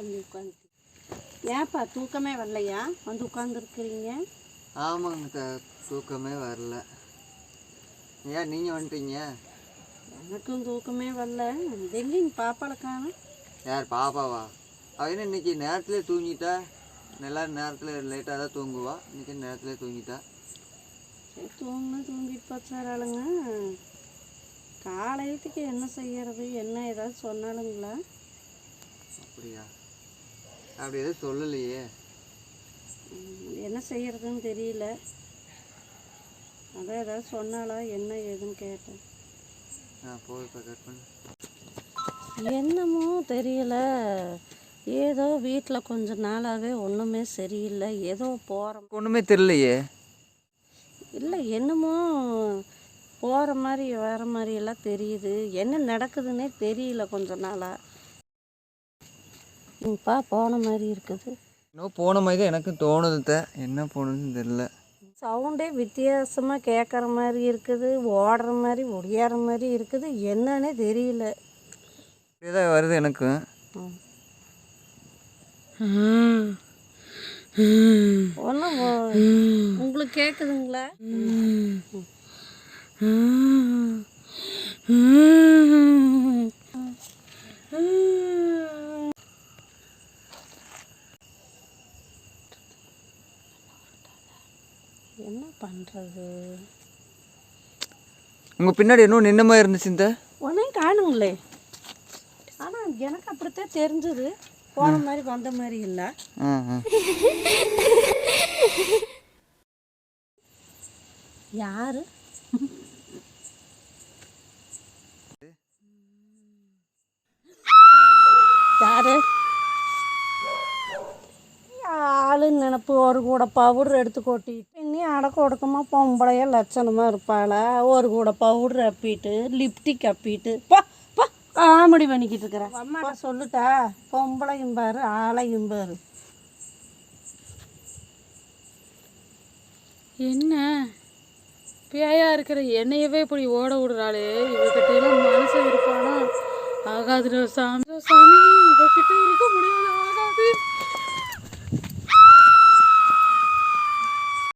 வந்து உட்காந்து. ஏன்ப்பா தூக்கமே வரலையா? வந்து உட்காந்துருக்குறீங்க. ஆமாங்க, தூக்கமே வரல. ஏன் நீங்கள் வந்துட்டீங்க? எனக்கும் தூக்கமே வரல. டெல்லிங்க பாப்பாவை காணோம். யார் பாப்பாவா? அவன் இன்னைக்கு நேரத்தில் தூங்கிட்டா. நல்லா நேரத்தில் லேட்டாக தான் தூங்குவா. இன்னைக்கு நேரத்தில் தூங்கிட்டா. சரி தூங்கிட்டு போச்சாராளுங்க. காலையிலத்துக்கு என்ன செய்யறது, என்ன ஏதாவது சொன்னாலுங்களா? அப்படியா? அப்படி எதுவும் சொல்லலையே. என்ன செய்யறதுன்னு தெரியல. அதான் ஏதாவது சொன்னாலா என்ன ஏதுன்னு கேட்டேன். போய் இப்போ கட் பண்ணு. என்னமோ தெரியல, ஏதோ வீட்டில் கொஞ்ச நாளாகவே ஒன்றுமே சரியில்லை. ஏதோ போகிறோம் ஒன்றுமே தெரியலையே. இல்லை, என்னமோ போகிற மாதிரி வர மாதிரியெல்லாம் தெரியுது. என்ன நடக்குதுன்னே தெரியல கொஞ்ச நாளாக. இப்பா போன மாதிரி இருக்குது. இன்னும் போன மாதிரி தான் எனக்கும் தோணுது. என்ன போனதுன்னு தெரியல. சவுண்டே வித்தியாசமாக கேட்குற மாதிரி இருக்குது. ஓடுற மாதிரி ஒடியாற மாதிரி இருக்குது. என்னன்னே தெரியல. இப்படிதான் வருது எனக்கு. ஒன்றும் உங்களுக்கு கேட்குதுங்களா? என்ன பண்ணுறது? உங்கள் பின்னாடி இன்னும் நின்ன மாதிரி இருந்துச்சு. இந்த ஒன்றையும் காணுங்களே. ஆனால் எனக்கு அப்படித்தான் தெரிஞ்சது. போன மாதிரி வந்த மாதிரி இல்லை. யாரு? யாரு? ஆளுன்னு நினப்பு. ஒரு கூட பவுடர் எடுத்து கொட்டிட்டு இன்னி அடக்க ஒடுக்கமாக பொம்பளைய லட்சணமாக இருப்பாளா? ஒரு கூட பவுடர் அப்பிட்டு லிப்டிக் அப்பிட்டு பா காமெடி பண்ணிக்கிட்டு இருக்கிறேன். அம்மா சொல்லுட்டா, பொம்பளையும் பாரு ஆளையும் பாரு. என்ன பேயா இருக்கிற என்னையவே இப்படி ஓட விடுறாளே. இவகிட்ட எல்லாம் மனசு இருப்பானா? ஆகாது சாமி, சாமி இவகிட்ட இருக்க முடியாது. ஆகாது.